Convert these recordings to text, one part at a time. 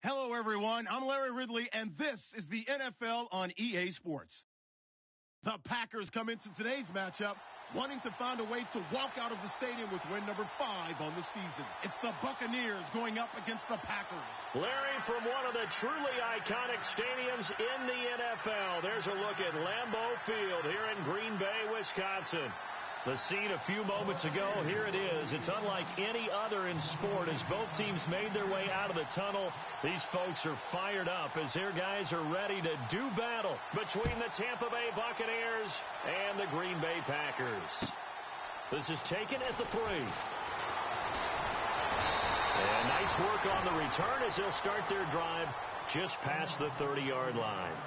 Hello, everyone. I'm Larry Ridley, and this is the NFL on EA Sports. The Packers come into today's matchup wanting to find a way to walk out of the stadium with win number 5 on the season. It's the Buccaneers going up against the Packers. Larry, from one of the truly iconic stadiums in the NFL, there's a look at Lambeau Field here in Green Bay, Wisconsin. The scene a few moments ago, here it is. It's unlike any other in sport as both teams made their way out of the tunnel. These folks are fired up as their guys are ready to do battle between the Tampa Bay Buccaneers and the Green Bay Packers. This is taken at the 3. And nice work on the return as they'll start their drive just past the 30-yard line.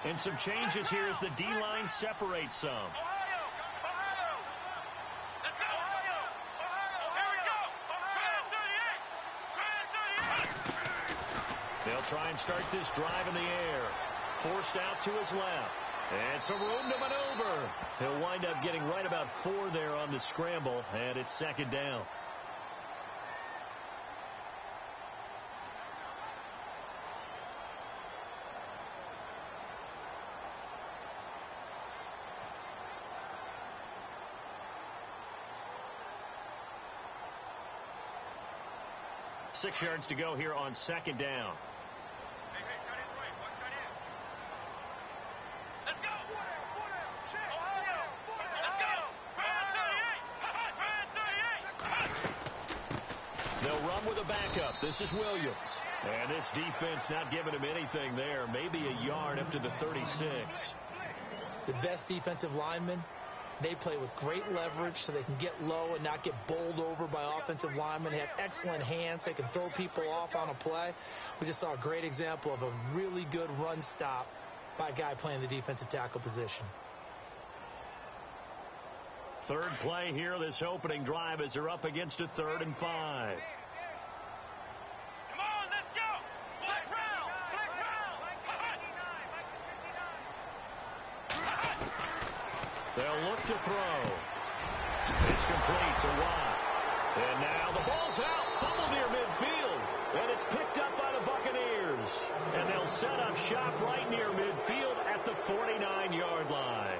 And some changes here as the D-line separates some. Ohio! Let's go! Ohio! Here we go! Ohio! 38! They'll try and start this drive in the air. Forced out to his left. And some room to maneuver. He'll wind up getting right about 4 there on the scramble, and it's second down. Six yards to go here on second down. Hey, cut in right. One cut in. Let's go! Check! Ohio! Let's go! 38! They'll run with a backup. This is Williams. And this defense not giving him anything there. Maybe a yard up to the 36. The best defensive linemen, they play with great leverage so they can get low and not get bowled over by offensive linemen. They have excellent hands. They can throw people off on a play. We just saw a great example of a really good run stop by a guy playing the defensive tackle position. Third play here, this opening drive as they're up against a 3rd and 5. Come on, let's go! Flex round! They'll look to throw. It's complete to Watt. And now the ball's out. Fumble near midfield. And it's picked up by the Buccaneers. And they'll set up shop right near midfield at the 49-yard line.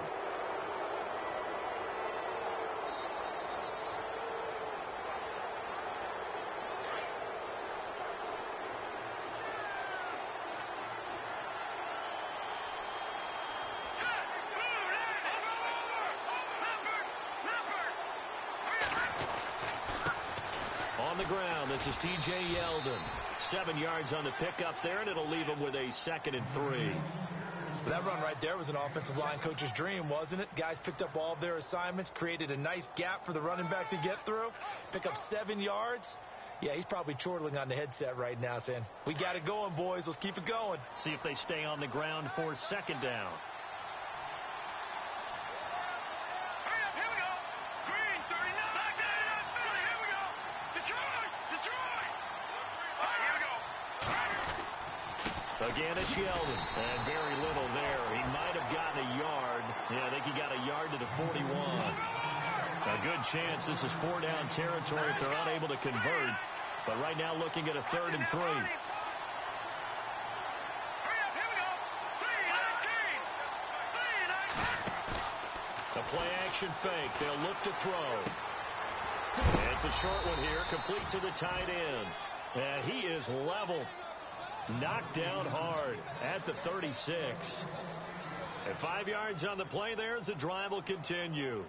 On the ground, this is T.J. Yeldon. 7 yards on the pickup there, and it'll leave him with a 2nd and 3. That run right there was an offensive line coach's dream, wasn't it? Guys picked up all of their assignments, created a nice gap for the running back to get through, pick up 7 yards. Yeah, he's probably chortling on the headset right now saying, we got it going, boys. Let's keep it going. See if they stay on the ground for 2nd down. Again, it's Yeldon, and very little there. He might have gotten a yard. Yeah, I think he got a yard to the 41. A good chance this is 4-down territory if they're unable to convert. But right now looking at a 3rd and 3. A play-action fake. They'll look to throw. And it's a short one here, complete to the tight end. And he is level. Knocked down hard at the 36. And 5 yards on the play there as the drive will continue.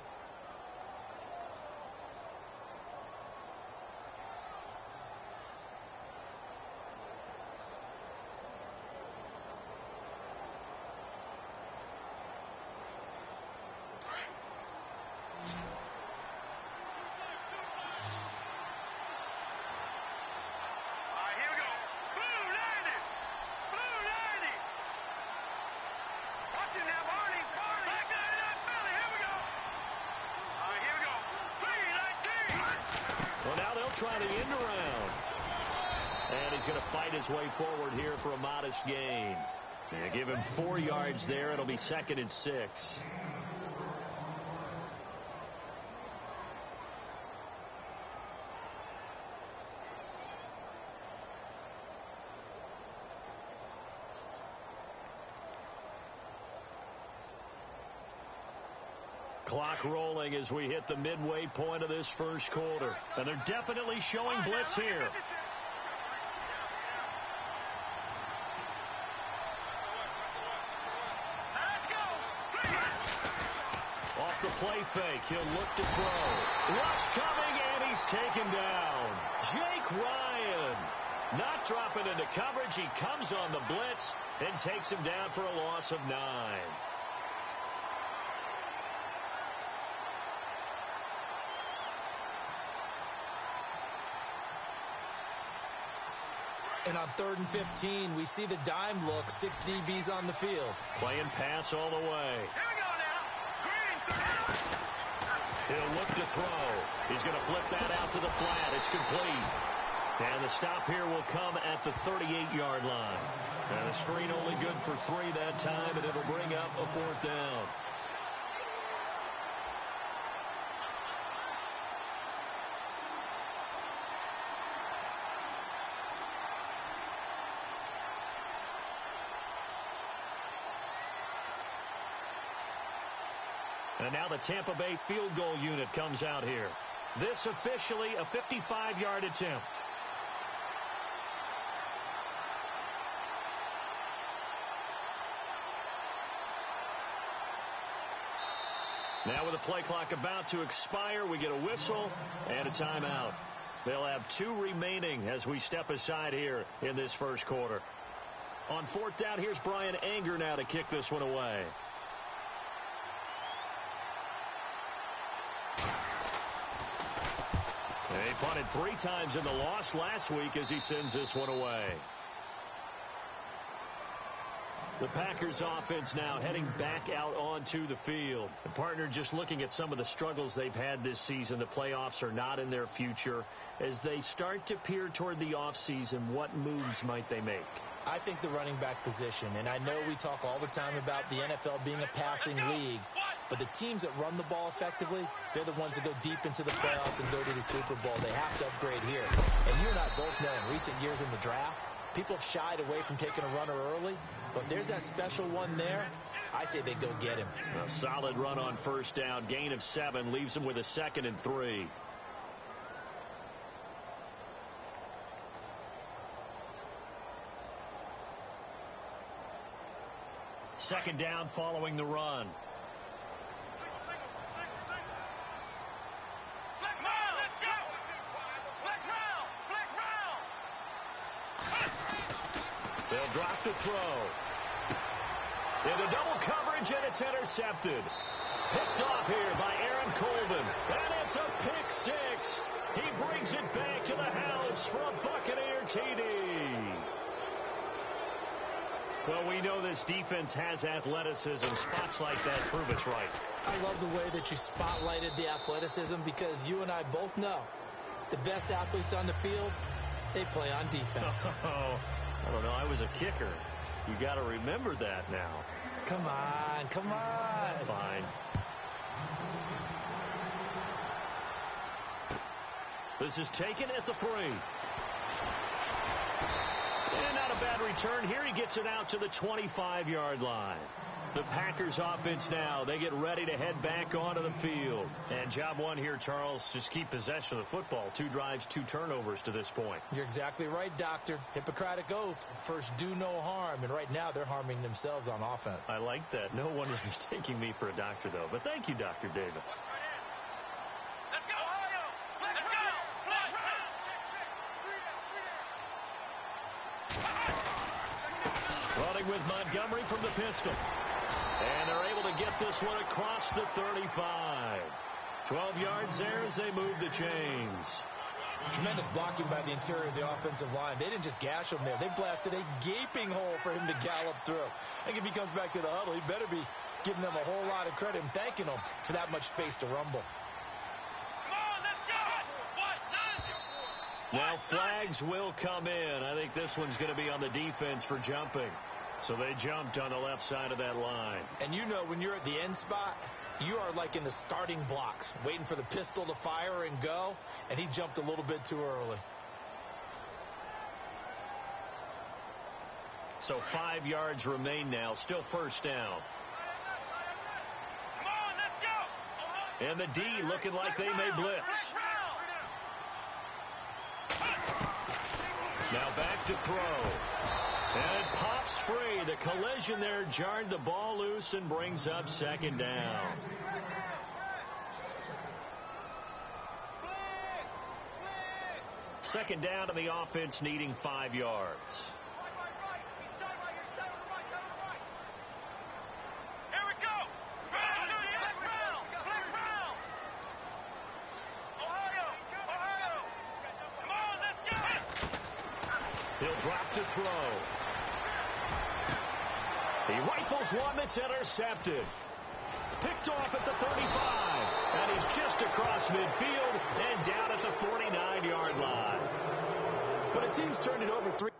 try the end around. And he's going to fight his way forward here for a modest gain. They give him 4 yards there. It'll be 2nd and 6. Clock rolling as we hit the midway point of this first quarter. And they're definitely showing blitz here. Off the play fake, he'll look to throw. Rush coming, and he's taken down. Jake Ryan not dropping into coverage. He comes on the blitz and takes him down for a loss of 9. And on 3rd and 15, we see the dime look. 6 DBs on the field. Playing pass all the way. Here we go now. Green. He'll look to throw. He's going to flip that out to the flat. It's complete. And the stop here will come at the 38-yard line. And the screen only good for 3 that time, and it'll bring up a 4th down. And now the Tampa Bay field goal unit comes out here. This officially a 55-yard attempt. Now with the play clock about to expire, we get a whistle and a timeout. They'll have 2 remaining as we step aside here in this first quarter. On 4th down, here's Brian Anger now to kick this one away. He punted 3 times in the loss last week as he sends this one away. The Packers offense now heading back out onto the field. The partner, just looking at some of the struggles they've had this season, the playoffs are not in their future. As they start to peer toward the offseason, what moves might they make? I think the running back position, and I know we talk all the time about the NFL being a passing league, but the teams that run the ball effectively, they're the ones that go deep into the playoffs and go to the Super Bowl. They have to upgrade here. And you and I both know in recent years in the draft, people have shied away from taking a runner early, but there's that special one there. I say they go get him. A solid run on 1st down, gain of 7, leaves him with a 2nd and 3. Second down following the run. They'll drop the throw. Into double coverage, and it's intercepted. Picked off here by Aaron Colvin. And it's a pick 6. He brings it back to the house for a Buccaneer TD. Well, we know this defense has athleticism. Spots like that prove us right. I love the way that you spotlighted the athleticism because you and I both know the best athletes on the field, they play on defense. Oh, I don't know. I was a kicker. You got to remember that now. Come on, come on. Fine. This is taken at the 3. And not a bad return here. He gets it out to the 25-yard line. The Packers offense now, they get ready to head back onto the field. And job 1 here, Charles, just keep possession of the football. 2 drives, 2 turnovers to this point. You're exactly right, Doctor. Hippocratic oath. First, do no harm. And right now, they're harming themselves on offense. I like that. No one is mistaking me for a doctor, though. But thank you, Dr. Davis. Let's go, Ohio! Let's go! Running with Montgomery from the pistol. And they're able to get this one across the 35. 12 yards there as they move the chains. Tremendous blocking by the interior of the offensive line. They didn't just gash him there. They blasted a gaping hole for him to gallop through. I think if he comes back to the huddle, he better be giving them a whole lot of credit and thanking them for that much space to rumble. Come on, let's go! What? Now flags will come in. I think this one's going to be on the defense for jumping. So they jumped on the left side of that line. And you know when you're at the end spot, you are like in the starting blocks, waiting for the pistol to fire and go, and he jumped a little bit too early. So 5 yards remain now. Still first down. Come on, let's go. And the D looking like they may blitz. Now back to throw. And it pops free. The collision there jarred the ball loose and brings up second down. Second down, and the offense needing 5 yards. Here we go. Ohio. Come on, let's go. He'll drop to throw. He rifles one that's intercepted. Picked off at the 35. And he's just across midfield and down at the 49-yard line. When a team's turned it over 3.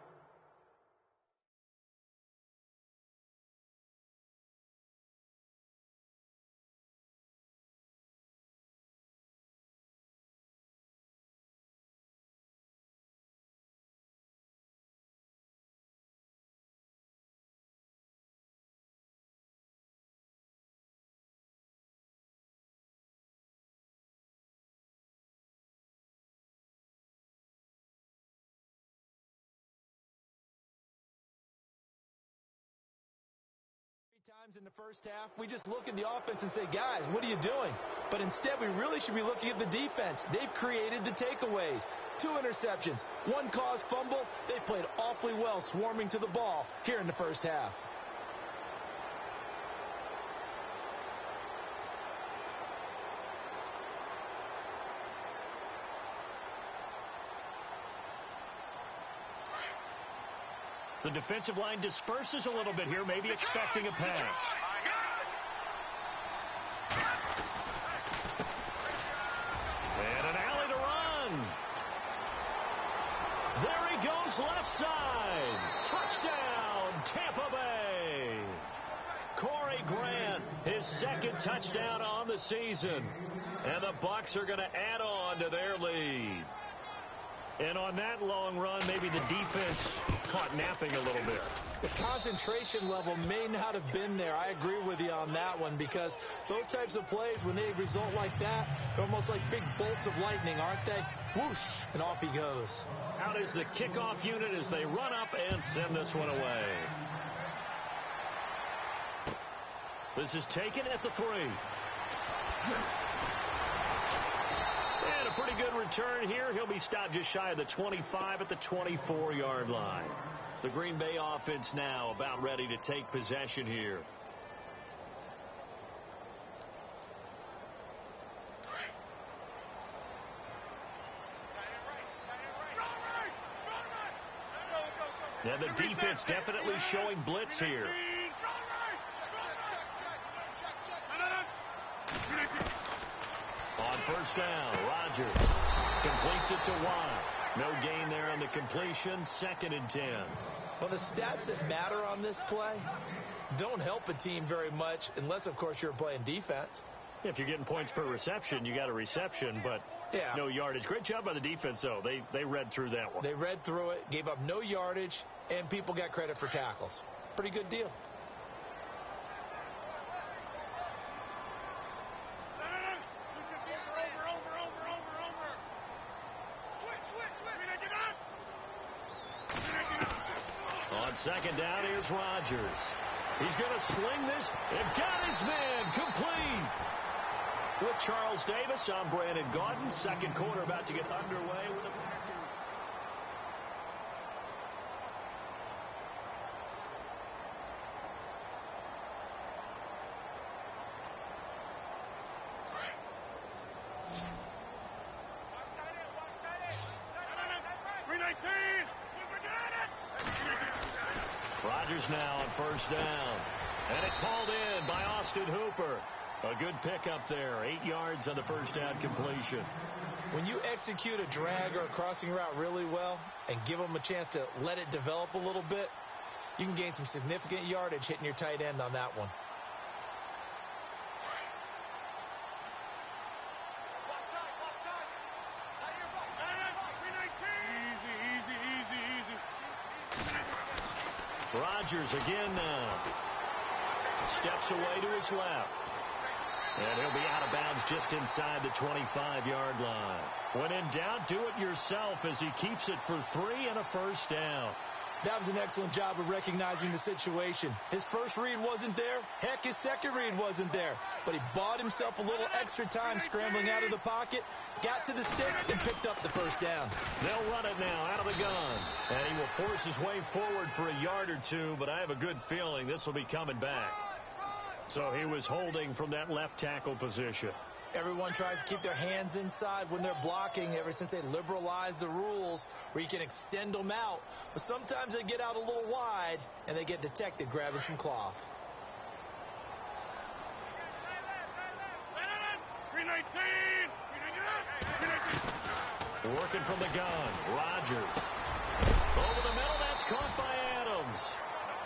Times in the first half, we just look at the offense and say, guys, what are you doing? But instead, we really should be looking at the defense. They've created the takeaways. 2 interceptions, 1 caused fumble. They played awfully well swarming to the ball here in the first half. The defensive line disperses a little bit here, maybe expecting a pass. And an alley to run. There he goes left side. Touchdown, Tampa Bay. Corey Grant, his second touchdown on the season. And the Bucs are going to add on to their lead. And on that long run, maybe the defense caught napping a little bit. The concentration level may not have been there. I agree with you on that one because those types of plays, when they result like that, they're almost like big bolts of lightning, aren't they? Whoosh, and off he goes. Out is the kickoff unit as they run up and send this one away. This is taken at the 3. And a pretty good return here. He'll be stopped just shy of the 25 at the 24-yard line. The Green Bay offense now about ready to take possession here. Now the defense definitely showing blitz here. On first down, Rodgers completes it to Watt. No gain there on the completion. 2nd and 10. Well, the stats that matter on this play don't help a team very much unless, of course, you're playing defense. If you're getting points per reception, you got a reception, but no yardage. Great job by the defense, though. They read through that one. They read through it, gave up no yardage, and people got credit for tackles. Pretty good deal. On second down, here's Rodgers. He's going to sling this and got his man complete. With Charles Davis, I'm Brandon Gaudin. Second quarter about to get underway with the Packers. Rodgers now on first down. And it's hauled in by Austin Hooper. A good pickup there. 8 yards on the first down completion. When you execute a drag or a crossing route really well and give them a chance to let it develop a little bit, you can gain some significant yardage hitting your tight end on that one. Rodgers again now. Steps away to his left. And he'll be out of bounds just inside the 25-yard line. When in doubt, do it yourself as he keeps it for 3 and a first down. That was an excellent job of recognizing the situation. His first read wasn't there. Heck, his second read wasn't there. But he bought himself a little extra time scrambling out of the pocket, got to the sticks, and picked up the first down. They'll run it now out of the gun. And he will force his way forward for a yard or two, but I have a good feeling this will be coming back. So he was holding from that left tackle position. Everyone tries to keep their hands inside when they're blocking ever since they liberalized the rules where you can extend them out. But sometimes they get out a little wide and they get detected grabbing some cloth. Working from the gun. Rodgers. Over the middle. That's caught by Adams.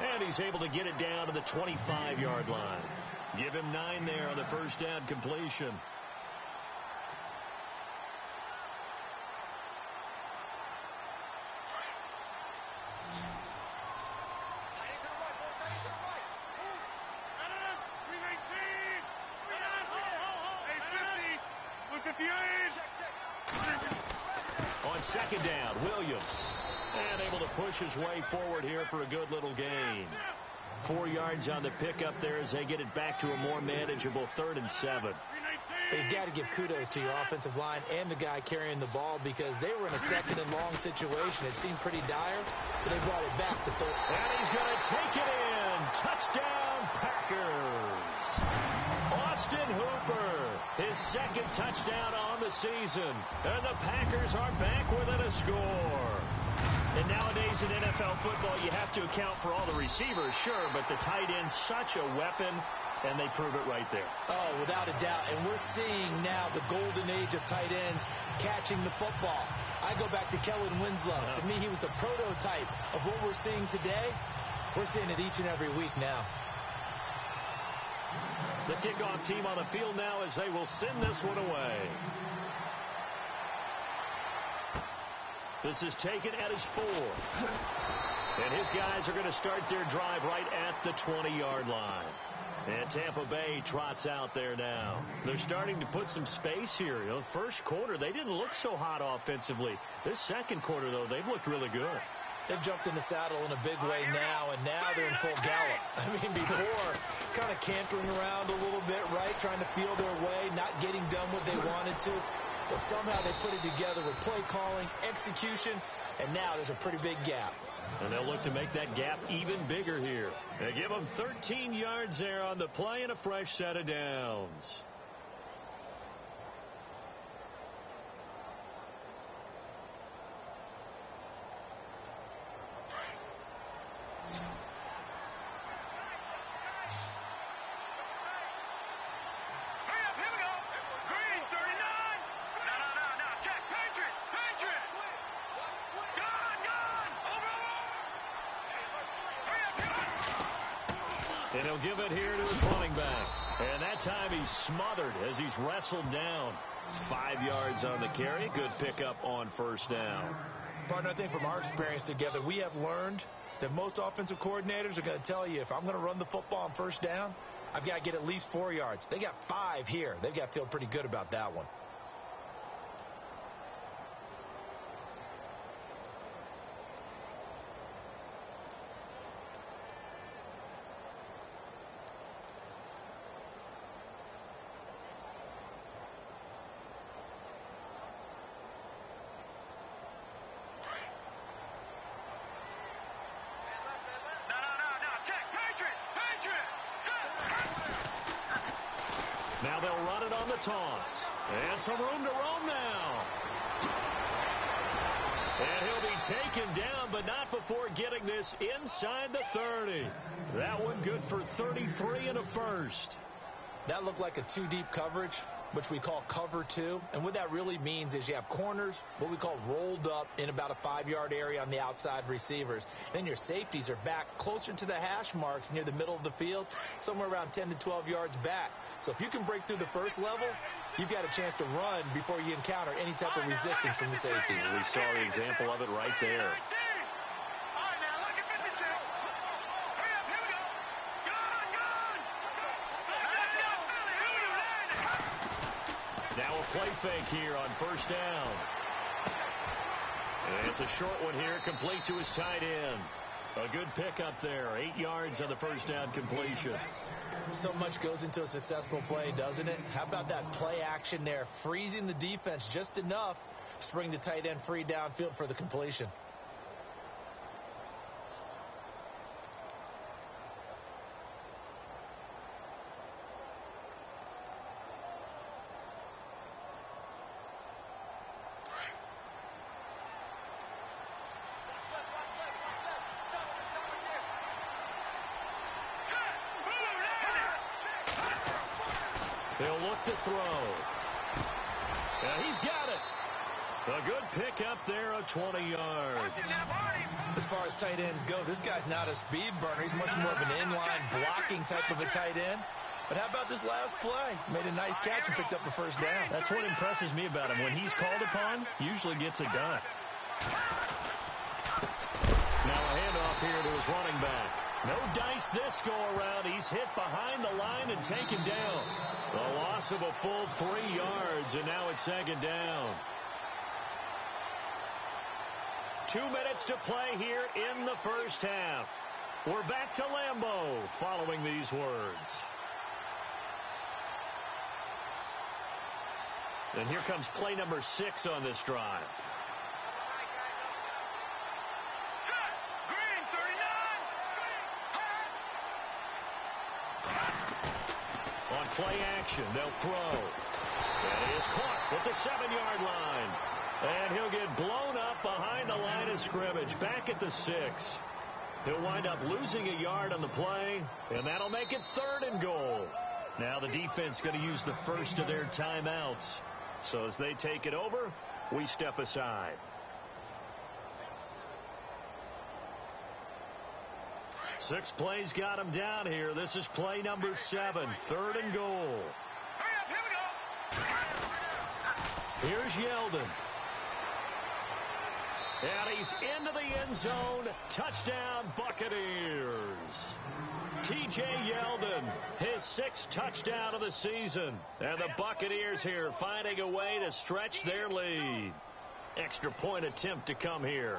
And he's able to get it down to the 25-yard line. Give him 9 there on the first down completion. On second down, Williams. And able to push his way forward here for a good little gain. 4 yards on the pickup there as they get it back to a more manageable 3rd and 7. You've got to give kudos to your offensive line and the guy carrying the ball because they were in a second and long situation. It seemed pretty dire, but they brought it back to 3rd. And he's going to take it in. Touchdown, Packers. Austin Hooper, his 2nd touchdown on the season. And the Packers are back within a score. And nowadays in NFL football, you have to account for all the receivers, sure, but the tight end's such a weapon, and they prove it right there. Oh, without a doubt. And we're seeing now the golden age of tight ends catching the football. I go back to Kellen Winslow. To me, he was a prototype of what we're seeing today. We're seeing it each and every week now. The kickoff team on the field now as they will send this one away. This is taken at his 4. And his guys are going to start their drive right at the 20-yard line. And Tampa Bay trots out there now. They're starting to put some space here. You know, first quarter, they didn't look so hot offensively. This second quarter, though, they've looked really good. They've jumped in the saddle in a big way now, and now they're in full gallop. I mean, before, kind of cantering around a little bit, right, trying to feel their way, not getting done what they wanted to. But somehow they put it together with play calling, execution, and now there's a pretty big gap. And they'll look to make that gap even bigger here. They give them 13 yards there on the play and a fresh set of downs. And he'll give it here to his running back. And that time he's smothered as he's wrestled down. 5 yards on the carry. Good pickup on first down. Partner, I think from our experience together, we have learned that most offensive coordinators are going to tell you, if I'm going to run the football on first down, I've got to get at least 4 yards. They got 5 here. They've got to feel pretty good about that one. Now they'll run it on the toss. And some room to roam now. And he'll be taken down, but not before getting this inside the 30. That one good for 33 and a first. That looked like a two-deep coverage, which we call cover two. And what that really means is you have corners, what we call rolled up in about a 5-yard area on the outside receivers. Then your safeties are back closer to the hash marks near the middle of the field, somewhere around 10 to 12 yards back. So if you can break through the first level, you've got a chance to run before you encounter any type of resistance from the safeties. We saw the example of it right there. Now a play fake here on first down. And it's a short one here, complete to his tight end. A good pickup there, 8 yards on the first down completion. So much goes into a successful play, doesn't it? How about that play action there, freezing the defense just enough to bring the tight end free downfield for the completion. They'll look to throw. Yeah, he's got it. A good pickup there of 20 yards. As far as tight ends go, this guy's not a speed burner. He's much more of an inline blocking type of a tight end. But how about this last play? Made a nice catch and picked up a first down. That's what impresses me about him. When he's called upon, usually gets it done. Now a handoff here to his running back. No dice this go-around. He's hit behind the line and taken down. The loss of a full 3 yards, and now it's second down. 2 minutes to play here in the first half. We're back to Lambeau following these words. And here comes play number 6 on this drive. On play action, they'll throw. And he is caught at the 7-yard line. And he'll get blown up behind the line of scrimmage, back at the 6. He'll wind up losing a yard on the play, and that'll make it 3rd and goal. Now the defense going to use the first of their timeouts. So as they take it over, we step aside. Six plays got him down here. This is play number 7, 3rd and goal. Here's Yeldon. And he's into the end zone. Touchdown, Buccaneers. T.J. Yeldon, his 6th touchdown of the season. And the Buccaneers here finding a way to stretch their lead. Extra point attempt to come here.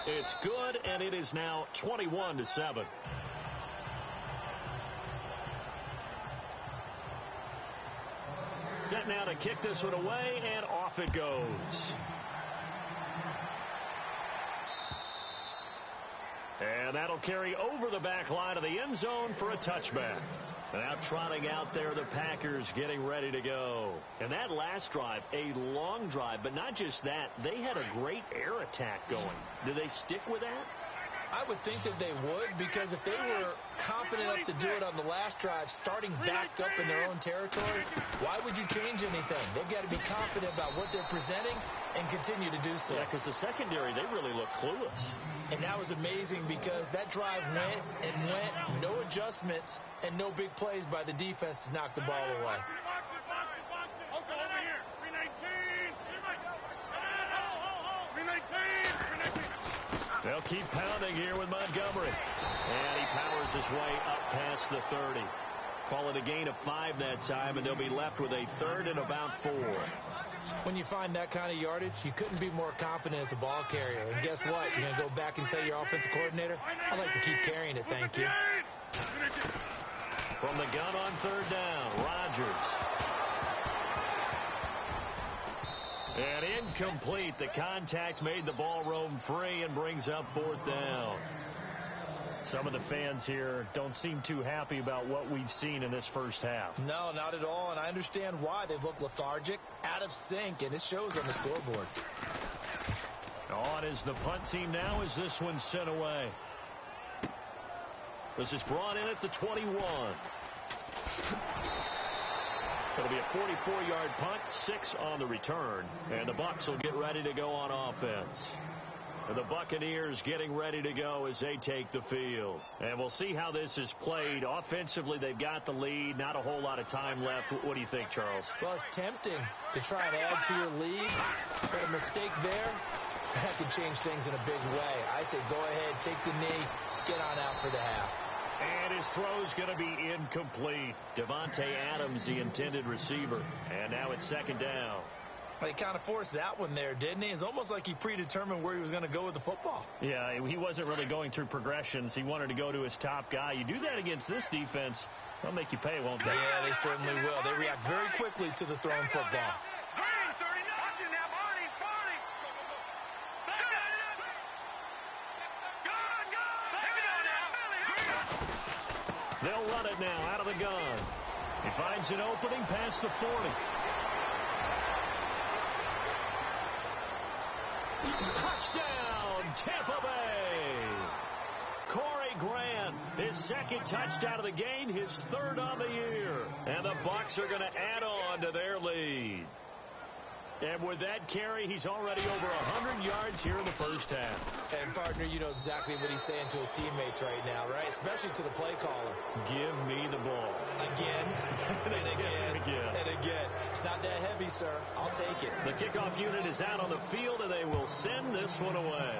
It's good, and it is now 21-7. Set now to kick this one away, and off it goes. And that'll carry over the back line of the end zone for a touchback. Now trotting out there, the Packers getting ready to go. And that last drive, a long drive, but not just that. They had a great air attack going. Do they stick with that? I would think that they would, because if they were confident enough to do it on the last drive, starting backed up in their own territory, why would you change anything? They've got to be confident about what they're presenting and continue to do so. Yeah, because the secondary, they really look clueless. And that was amazing because that drive went and went, no adjustments, and no big plays by the defense to knock the ball away. They'll keep pounding here with Montgomery. And he powers his way up past the 30. Call it a gain of 5 that time, and they'll be left with a 3rd and about 4. When you find that kind of yardage, you couldn't be more confident as a ball carrier. And guess what? You're going to go back and tell your offensive coordinator, I'd like to keep carrying it, thank you. From the gun on 3rd down, Rodgers. And incomplete. The contact made the ball roam free and brings up 4th down. Some of the fans here don't seem too happy about what we've seen in this first half. No, not at all, and I understand why. They've looked lethargic, out of sync, and it shows on the scoreboard. On is the punt team now as this one's sent away. This is brought in at the 21. It'll be a 44-yard punt, 6 on the return, and the Bucs will get ready to go on offense. And the Buccaneers getting ready to go as they take the field. And we'll see how this is played. Offensively, they've got the lead. Not a whole lot of time left. What do you think, Charles? Well, it's tempting to try and add to your lead, but a mistake there, that can change things in a big way. I say go ahead, take the knee, get on out for the half. And his throw's going to be incomplete. Devontae Adams, the intended receiver. And now it's second down. He kind of forced that one there, didn't he? It's almost like he predetermined where he was going to go with the football. Yeah, he wasn't really going through progressions. He wanted to go to his top guy. You do that against this defense, they'll make you pay, won't they? Yeah, they certainly will. They react very quickly to the thrown football. They'll run it now out of the gun. He finds an opening past the 40. Touchdown, Tampa Bay. Corey Grant, his second touchdown of the game, his third on the year. And the Bucs are going to add on to their lead. And with that carry, he's already over 100 yards here in the first half. And, partner, you know exactly what he's saying to his teammates right now, right? Especially to the play caller. Give me the ball. Again, and again, and again. It's not that heavy, sir. I'll take it. The kickoff unit is out on the field, and they will send this one away.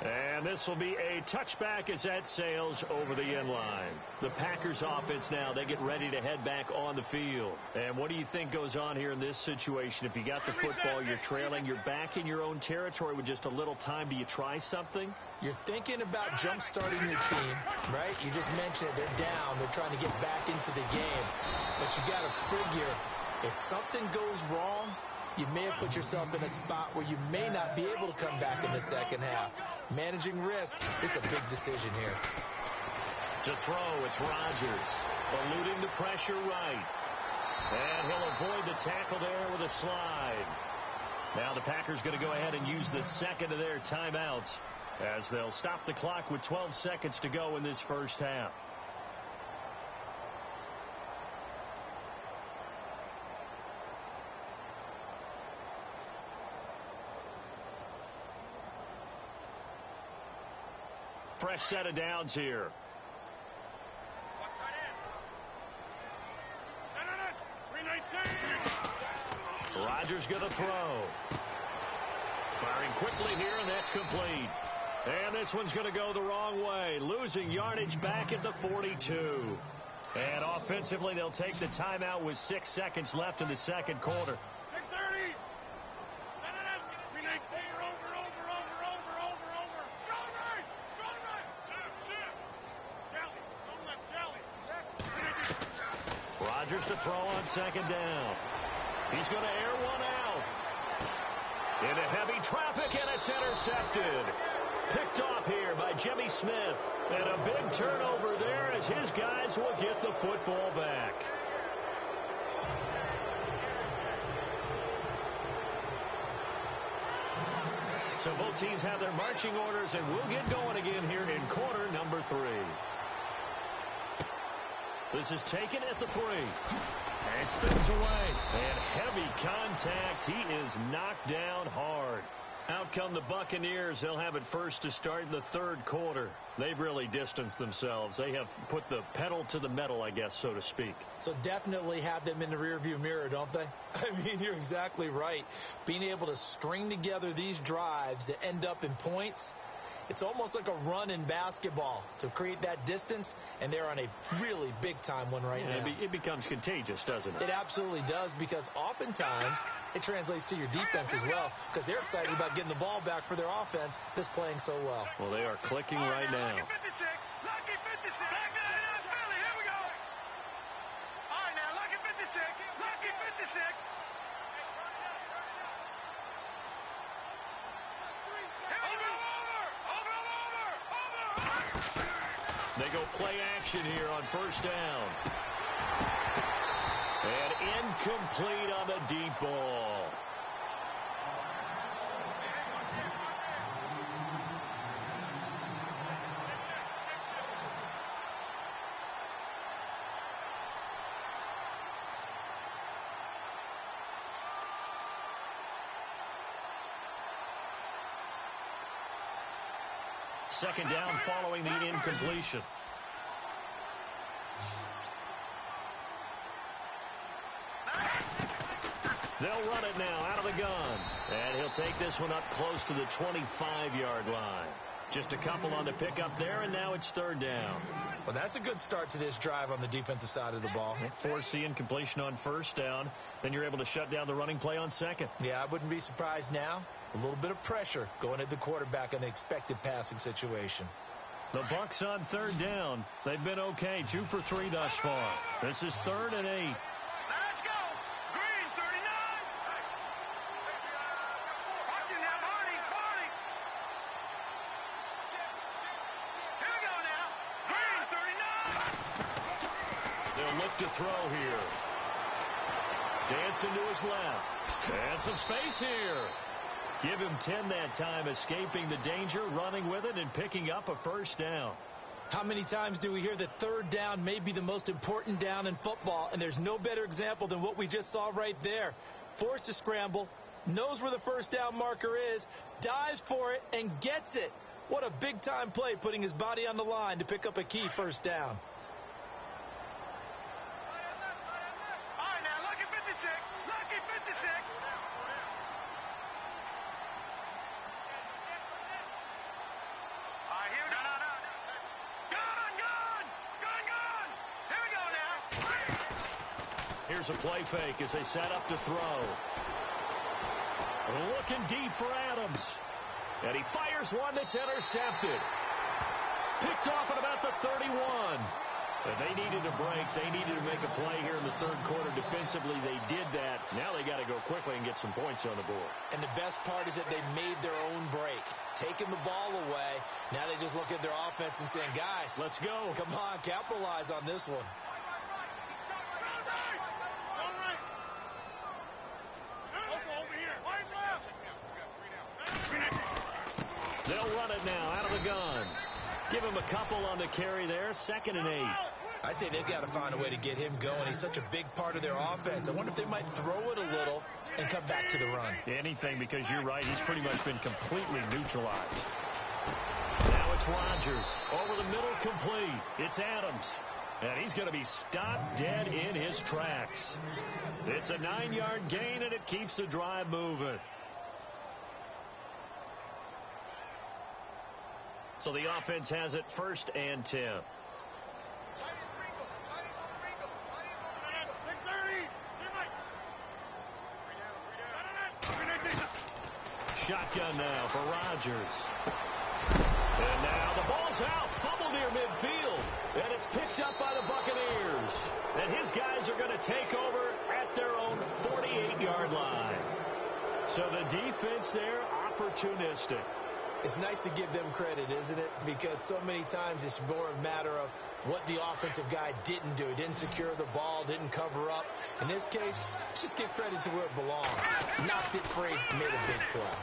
And this will be a touchback as that sails over the end line. The Packers offense now, they get ready to head back on the field. And what do you think goes on here in this situation? If you got the football, you're trailing, you're back in your own territory with just a little time. Do you try something? You're thinking about jump-starting your team, right? You just mentioned it. They're down. They're trying to get back into the game. But you got to figure, if something goes wrong, you may have put yourself in a spot where you may not be able to come back in the second half. Managing risk is a big decision here. To throw, it's Rodgers. Eluding the pressure right. And he'll avoid the tackle there with a slide. Now the Packers going to go ahead and use the second of their timeouts as they'll stop the clock with 12 seconds to go in this first half. Fresh set of downs here. Rodgers going to throw. Firing quickly here, and that's complete. And this one's going to go the wrong way. Losing yardage back at the 42. And offensively, they'll take the timeout with 6 seconds left in the second quarter. Rodgers to throw on second down. He's going to air one out. Into heavy traffic, and it's intercepted. Picked off here by Jimmy Smith. And a big turnover there as his guys will get the football back. So both teams have their marching orders, and we'll get going again here in quarter number 3. This is taken at the 3. And spins away. And heavy contact. He is knocked down hard. Out come the Buccaneers. They'll have it first to start in the third quarter. They've really distanced themselves. They have put the pedal to the metal, I guess, so to speak. So definitely have them in the rearview mirror, don't they? I mean, you're exactly right. Being able to string together these drives that end up in points, it's almost like a run in basketball to create that distance, and they're on a really big-time one right now. It becomes contagious, doesn't it? It absolutely does, because oftentimes it translates to your defense as well, because they're excited about getting the ball back for their offense that's playing so well. Well, they are clicking right now. Lucky 56. Lucky 56. Philly, here we go. All right, now, Lucky 56. Lucky 56. They go play action here on first down. And incomplete on the deep ball. Second down following the incompletion. They'll run it now out of the gun. And he'll take this one up close to the 25-yard line. Just a couple on the pickup there, and now it's third down. Well, that's a good start to this drive on the defensive side of the ball. Force the incompletion on first down. Then you're able to shut down the running play on second. Yeah, I wouldn't be surprised now. A little bit of pressure going at the quarterback in the expected passing situation. The Bucs on third down. They've been okay. 2 for 3 thus far. This is 3rd and 8. Let's go. Green, 39. Watching now, Barney. Here we go now. Green, 39. They'll look to throw here. Dancing to his left. And some space here. Give him 10 that time, escaping the danger, running with it, and picking up a first down. How many times do we hear that third down may be the most important down in football, and there's no better example than what we just saw right there. Forced to scramble, knows where the first down marker is, dives for it, and gets it. What a big-time play, putting his body on the line to pick up a key first down. All right, now, lucky 56. Lucky 56. All right, here we go. No. Gun. Here we go now. Here's a play fake as they set up to throw. Looking deep for Adams. And he fires one that's intercepted. Picked off at about the 31. But they needed a break. They needed to make a play here in the third quarter. Defensively, they did that. Now they got to go quickly and get some points on the board. And the best part is that they made their own break. Taking the ball away. Now they just look at their offense and saying, guys, let's go. Come on, capitalize on this one. They'll run it now out of the gun. Give him a couple on the carry there. 2nd and 8. I'd say they've got to find a way to get him going. He's such a big part of their offense. I wonder if they might throw it a little and come back to the run. Anything, because you're right. He's pretty much been completely neutralized. Now it's Rodgers. Over the middle, complete. It's Adams. And he's going to be stopped dead in his tracks. It's a 9-yard gain, and it keeps the drive moving. So the offense has it 1st and 10. Shotgun now for Rodgers. And now the ball's out. Fumble near midfield. And it's picked up by the Buccaneers. And his guys are going to take over at their own 48-yard line. So the defense there, opportunistic. It's nice to give them credit, isn't it? Because so many times it's more a matter of what the offensive guy didn't do. He didn't secure the ball, didn't cover up. In this case, just give credit to where it belongs. Knocked it free, made a big play.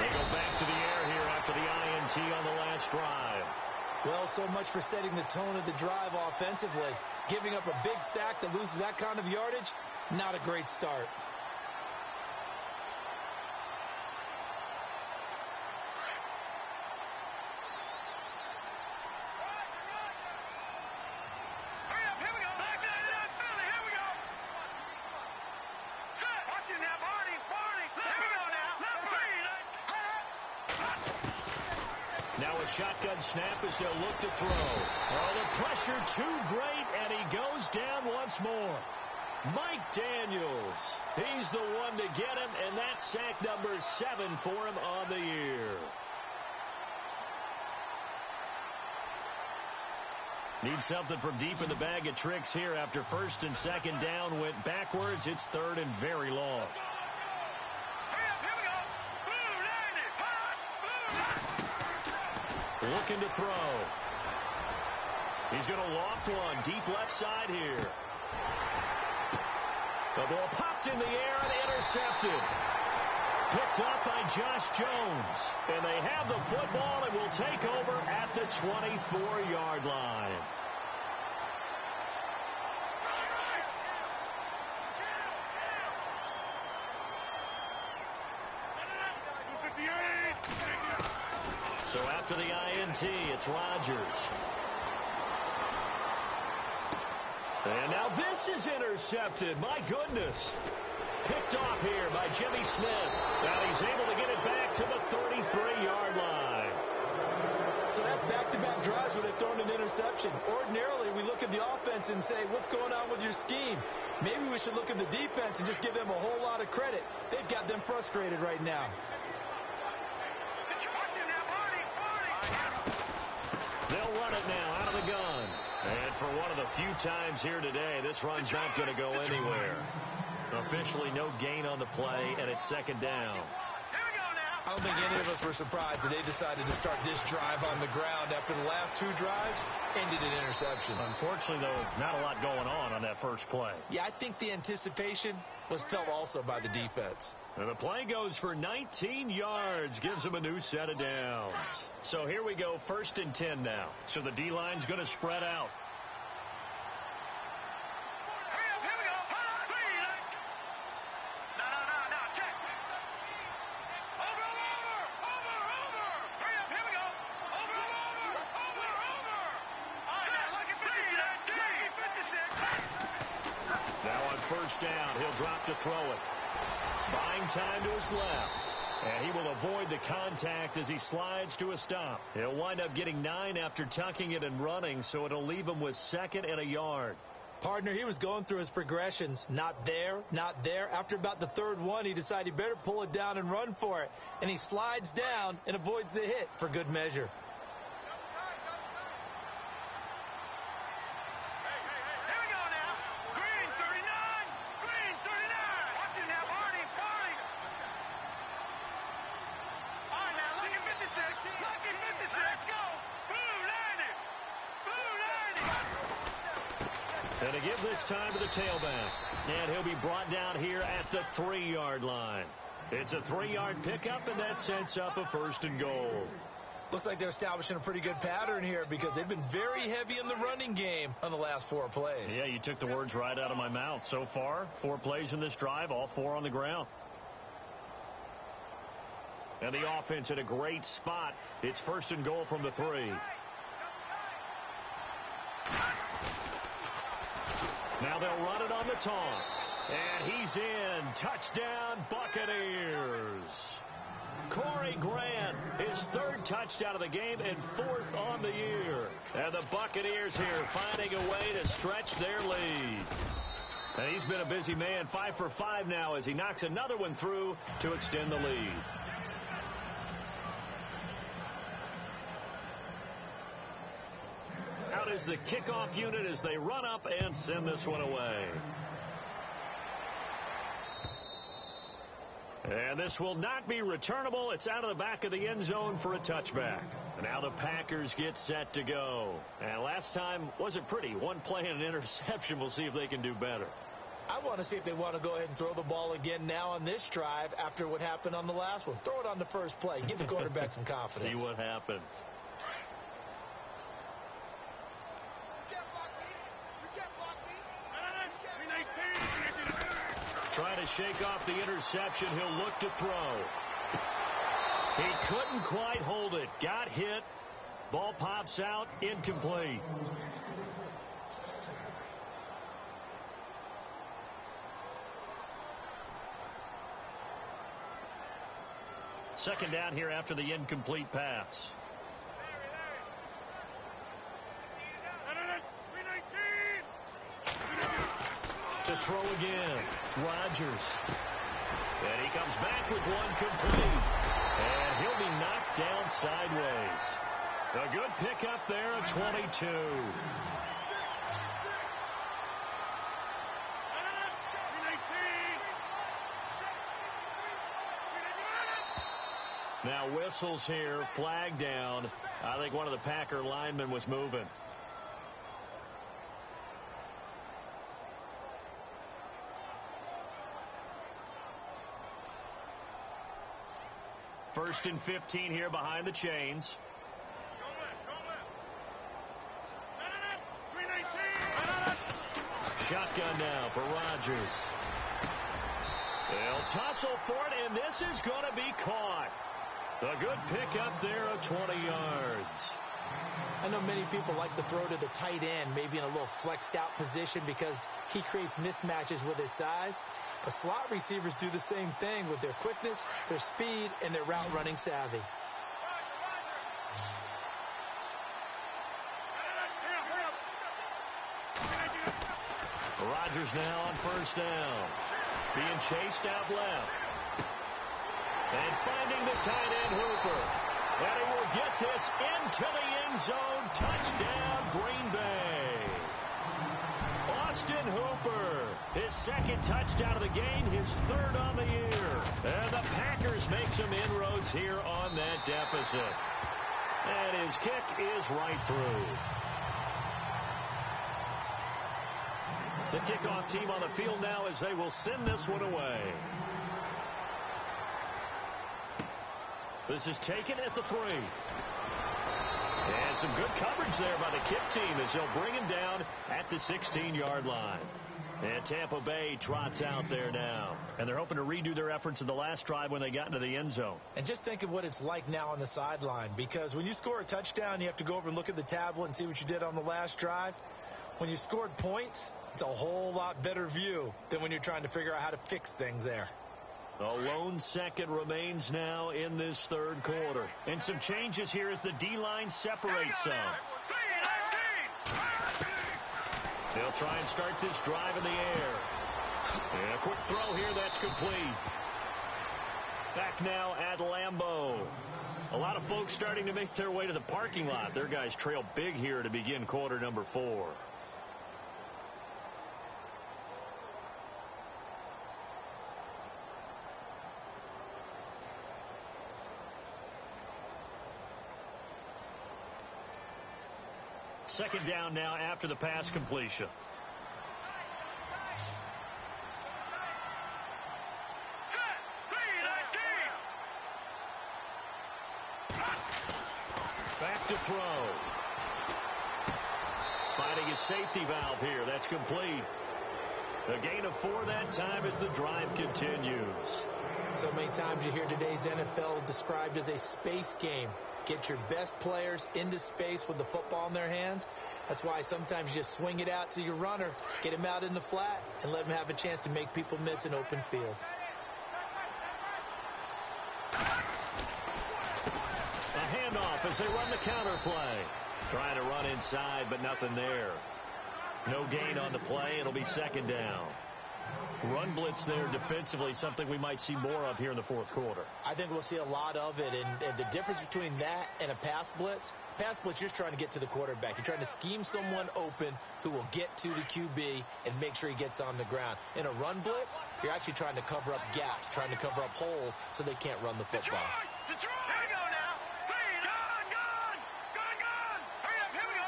They go back to the air here after the INT on the last drive. Well, so much for setting the tone of the drive offensively. Giving up a big sack that loses that kind of yardage, not a great start. Shotgun snap as they'll look to throw. Oh, the pressure too great, and he goes down once more. Mike Daniels, he's the one to get him, and that's sack number 7 for him on the year. Need something from deep in the bag of tricks here after 1st and 2nd down went backwards. It's 3rd and very long. Looking to throw. He's going to loft one deep left side here. The ball popped in the air and intercepted. Picked up by Josh Jones. And they have the football and will take over at the 24-yard line. So after the INT, it's Rodgers. And now this is intercepted. My goodness. Picked off here by Jimmy Smith. Now he's able to get it back to the 33-yard line. So that's back-to-back drives where they've thrown an interception. Ordinarily, we look at the offense and say, what's going on with your scheme? Maybe we should look at the defense and just give them a whole lot of credit. They've got them frustrated right now. They'll run it now out of the gun. And for one of the few times here today, this run's not going to go anywhere. Officially no gain on the play, and it's second down. I don't think any of us were surprised that they decided to start this drive on the ground after the last two drives ended in interceptions. Unfortunately, though, not a lot going on that first play. Yeah, I think the anticipation was felt also by the defense. And the play goes for 19 yards, gives them a new set of downs. So here we go, 1st and 10 now. So the D-line's going to spread out. Down. He'll drop to throw it. Buying time to his left. And he will avoid the contact as he slides to a stop. He'll wind up getting 9 after tucking it and running, so it'll leave him with 2nd and a yard. Partner, he was going through his progressions. Not there, not there. After about the 3rd one, he decided he better pull it down and run for it. And he slides down and avoids the hit for good measure. And to give this time to the tailback. And he'll be brought down here at the 3-yard line. It's a 3-yard pickup, and that sets up a 1st and goal. Looks like they're establishing a pretty good pattern here because they've been very heavy in the running game on the last 4 plays. Yeah, you took the words right out of my mouth. So far, 4 plays in this drive, all 4 on the ground. And the offense in a great spot. It's 1st and goal from the 3. Now they'll run it on the toss. And he's in. Touchdown, Buccaneers. Corey Grant, his 3rd touchdown of the game and 4th on the year. And the Buccaneers here finding a way to stretch their lead. And he's been a busy man, 5 for 5 now as he knocks another one through to extend the lead. Out is the kickoff unit as they run up and send this one away. And this will not be returnable. It's out of the back of the end zone for a touchback. And now the Packers get set to go. And last time wasn't pretty. 1 play and an interception. We'll see if they can do better. I want to see if they want to go ahead and throw the ball again now on this drive after what happened on the last one. Throw it on the first play. Give the quarterback some confidence. See what happens. Trying to shake off the interception. He'll look to throw. He couldn't quite hold it. Got hit. Ball pops out. Incomplete. Second down here after the incomplete pass. To throw again. Rodgers. And he comes back with one complete. And he'll be knocked down sideways. A good pickup there at 22. Now whistles here, flag down. I think one of the Packer linemen was moving. First and 15 here behind the chains. Shotgun now for Rodgers. They'll tussle for it, and this is going to be caught. A good pickup there of 20 yards. I know many people like to throw to the tight end, maybe in a little flexed out position because he creates mismatches with his size. But slot receivers do the same thing with their quickness, their speed, and their route running savvy. Rodgers now on first down. Being chased out left. And finding the tight end Hooper. And he will get this into the end zone. Touchdown, Green Bay. Austin Hooper, his second touchdown of the game, his third on the year. And the Packers make some inroads here on that deficit. And his kick is right through. The kickoff team on the field now as they will send this one away. This is taken at the 3. And some good coverage there by the kick team as they'll bring him down at the 16-yard line. And Tampa Bay trots out there now. And they're hoping to redo their efforts in the last drive when they got into the end zone. And just think of what it's like now on the sideline, because when you score a touchdown, you have to go over and look at the tablet and see what you did on the last drive. When you scored points, it's a whole lot better view than when you're trying to figure out how to fix things there. A lone second remains now in this third quarter. And some changes here as the D-line separates some. They'll try and start this drive in the air. And a quick throw here, that's complete. Back now at Lambeau. A lot of folks starting to make their way to the parking lot. Their guys trail big here to begin quarter number 4. Second down now after the pass completion. Back to throw. Finding his safety valve here. That's complete. A gain of 4 that time as the drive continues. So many times you hear today's NFL described as a space game. Get your best players into space with the football in their hands. That's why sometimes you just swing it out to your runner, get him out in the flat, and let him have a chance to make people miss an open field. A handoff as they run the counter play. Trying to run inside, but nothing there. No gain on the play. It'll be second down. Run blitz there defensively, something we might see more of here in the fourth quarter. I think we'll see a lot of it, and the difference between that and a pass blitz, you're just trying to get to the quarterback. You're trying to scheme someone open who will get to the QB and make sure he gets on the ground. In a run blitz, you're actually trying to cover up gaps, trying to cover up holes so they can't run the football. Detroit! Here we go now. Gone. Hurry up, here we go.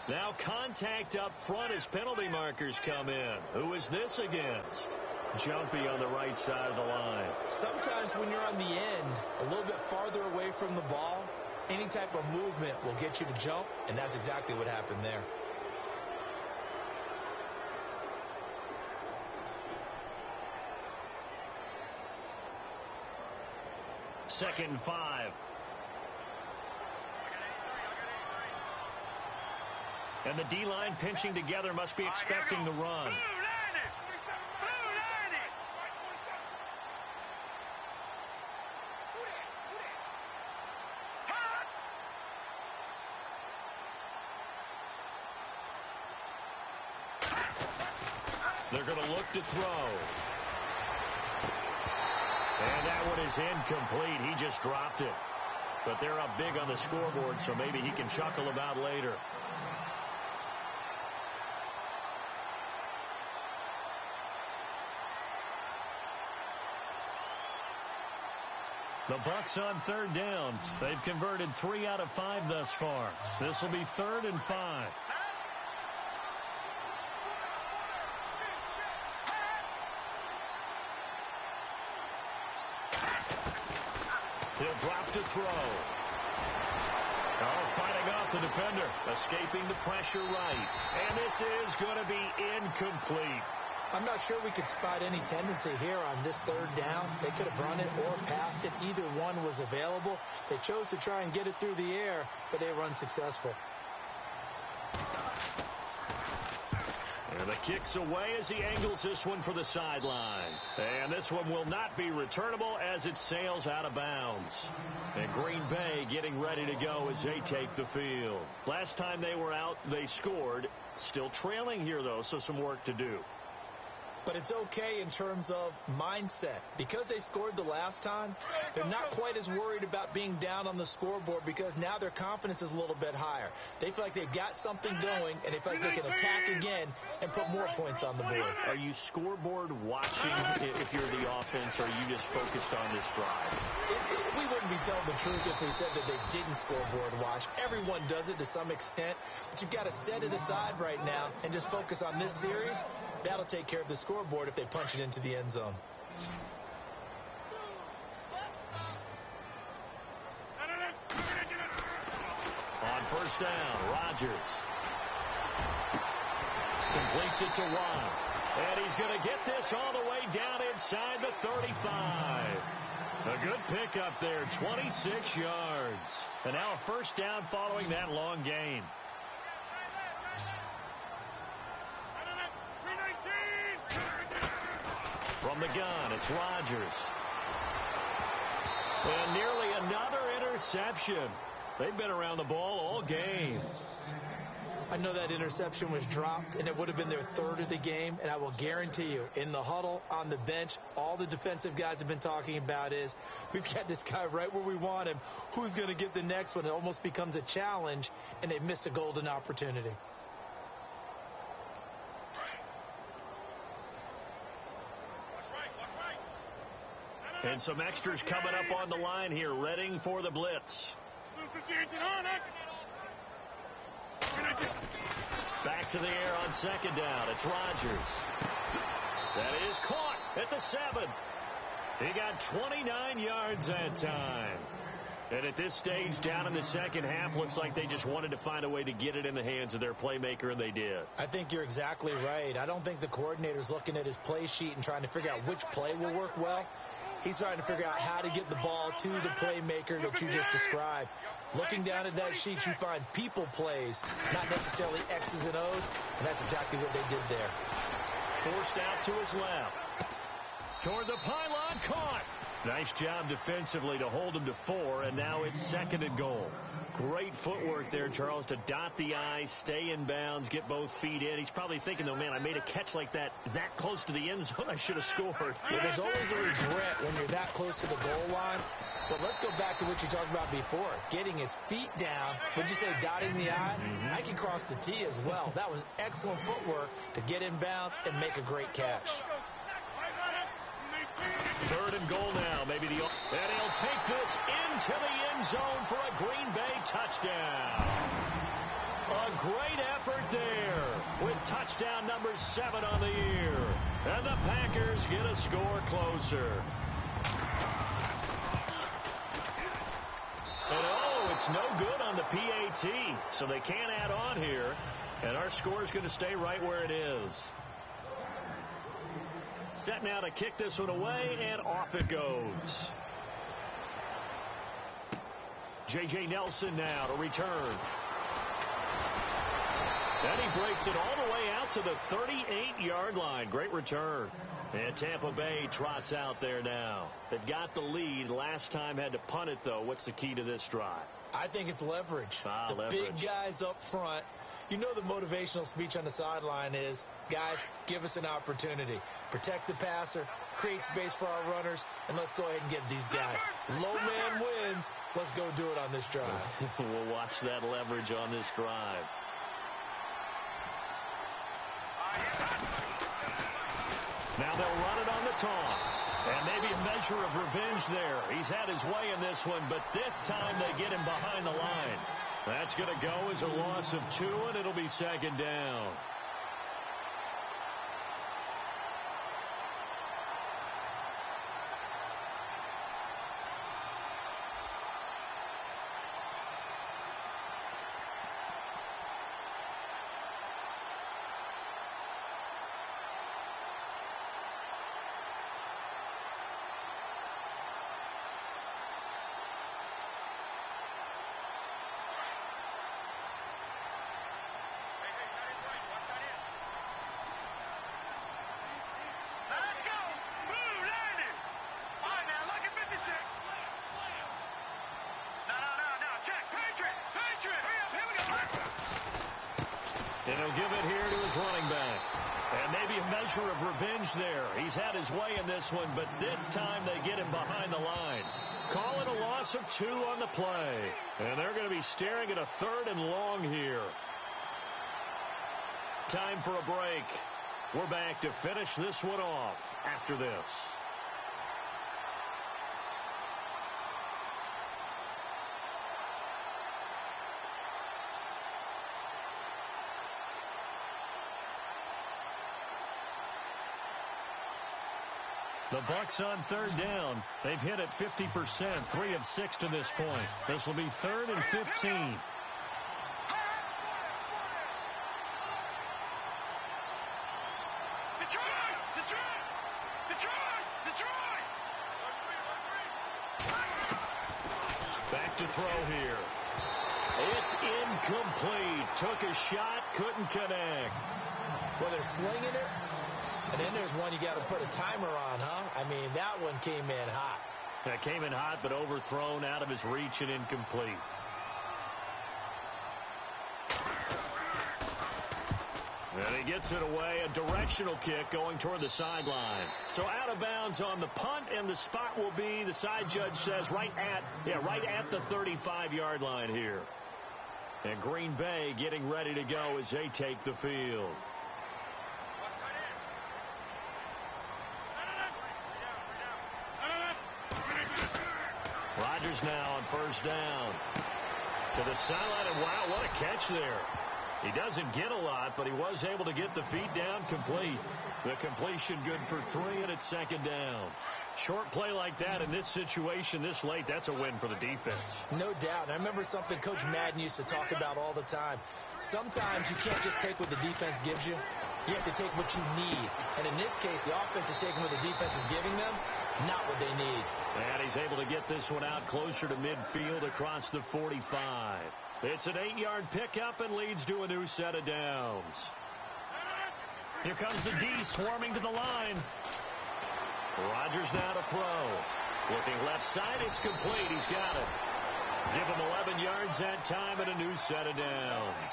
Now contact up front as penalty markers come in. Who is this against? Jumpy on the right side of the line. Sometimes when you're on the end, a little bit farther away from the ball, any type of movement will get you to jump, and that's exactly what happened there. Second and 5. And the D-line pinching together must be expecting the run. They're going to look to throw. And that one is incomplete. He just dropped it. But they're up big on the scoreboard, so maybe he can chuckle about later. The Bucs on third down. They've converted 3 out of 5 thus far. This will be 3rd and 5. He'll drop to throw. Oh, fighting off the defender. Escaping the pressure right. And this is going to be incomplete. I'm not sure we could spot any tendency here on this third down. They could have run it or passed it. Either one was available. They chose to try and get it through the air, but they were unsuccessful. And the kick's away as he angles this one for the sideline. And this one will not be returnable as it sails out of bounds. And Green Bay getting ready to go as they take the field. Last time they were out, they scored. Still trailing here, though, so some work to do. But it's okay in terms of mindset. Because they scored the last time, they're not quite as worried about being down on the scoreboard because now their confidence is a little bit higher. They feel like they've got something going, and they feel like they can attack again and put more points on the board. Are you scoreboard watching if you're the offense, or are you just focused on this drive? We wouldn't be telling the truth if we said that they didn't scoreboard watch. Everyone does it to some extent, but you've got to set it aside right now and just focus on this series. That'll take care of the scoreboard if they punch it into the end zone. On first down, Rodgers completes it to Watt. And he's going to get this all the way down inside the 35. A good pickup there, 26 yards. And now a first down following that long gain. From the gun, it's Rodgers. And nearly another interception. They've been around the ball all game. I know that interception was dropped, and it would have been their third of the game, and I will guarantee you, in the huddle, on the bench, all the defensive guys have been talking about is, we've got this guy right where we want him. Who's going to get the next one? It almost becomes a challenge, and they've missed a golden opportunity. And some extras coming up on the line here, readying for the blitz. Back to the air on second down. It's Rodgers. That is caught at the 7. He got 29 yards that time. And at this stage, down in the second half, looks like they just wanted to find a way to get it in the hands of their playmaker, and they did. I think you're exactly right. I don't think the coordinator's looking at his play sheet and trying to figure out which play will work well. He's trying to figure out how to get the ball to the playmaker that you just described. Looking down at that sheet, you find people plays, not necessarily X's and O's, and that's exactly what they did there. Forced out to his left. Toward the pylon, caught. Nice job defensively to hold him to 4, and now it's second and goal. Great footwork there, Charles, to dot the I, stay in bounds, get both feet in. He's probably thinking, though, man, I made a catch like that close to the end zone. I should have scored. Yeah, there's always a regret when you're that close to the goal line. But let's go back to what you talked about before. Getting his feet down. Would you say dotting the I? Mm-hmm. I can cross the T as well. That was excellent footwork to get in bounds and make a great catch. Third and goal now. And he'll take this into the end zone for a Green Bay touchdown. A great effort there with touchdown number 7 on the year. And the Packers get a score closer. And it's no good on the PAT, so they can't add on here. And our score is going to stay right where it is. Set now to kick this one away, and off it goes. J.J. Nelson now to return. And he breaks it all the way out to the 38-yard line. Great return. And Tampa Bay trots out there now. They've got the lead. Last time had to punt it, though. What's the key to this drive? I think it's leverage. Leverage. Big guys up front. You know the motivational speech on the sideline is, guys, give us an opportunity. Protect the passer, create space for our runners, and let's go ahead and get these guys. Low man wins. Let's go do it on this drive. We'll watch that leverage on this drive. Now they'll run it on the toss. And maybe a measure of revenge there. He's had his way in this one, but this time they get him behind the line. That's going to go as a loss of 2, and it'll be second down. measure of revenge there. He's had his way in this one, but this time they get him behind the line. Call it a loss of 2 on the play. And they're going to be staring at a 3rd and long here. Time for a break. We're back to finish this one off after this. The Bucs on 3rd down. They've hit it 50%, 3 of 6 to this point. This will be 3rd and 15. Back to throw here. It's incomplete. Took a shot, couldn't connect. Well, they're slinging it. And then there's one you got to put a timer on, huh? I mean, that one came in hot. That came in hot, but overthrown, out of his reach, and incomplete. And he gets it away. A directional kick going toward the sideline. So out of bounds on the punt, and the spot will be, the side judge says, right at the 35-yard line here. And Green Bay getting ready to go as they take the field. Rodgers now on 1st down. To the sideline, and wow, what a catch there. He doesn't get a lot, but he was able to get the feet down complete. The completion good for 3, and it's 2nd down. Short play like that in this situation this late, that's a win for the defense. No doubt. And I remember something Coach Madden used to talk about all the time. Sometimes you can't just take what the defense gives you. You have to take what you need. And in this case, the offense is taking what the defense is giving them, not what they need. And he's able to get this one out closer to midfield across the 45. It's an 8-yard pickup and leads to a new set of downs. Here comes the D swarming to the line. Rodgers now to throw. Looking left side, it's complete. He's got it. Give him 11 yards that time and a new set of downs.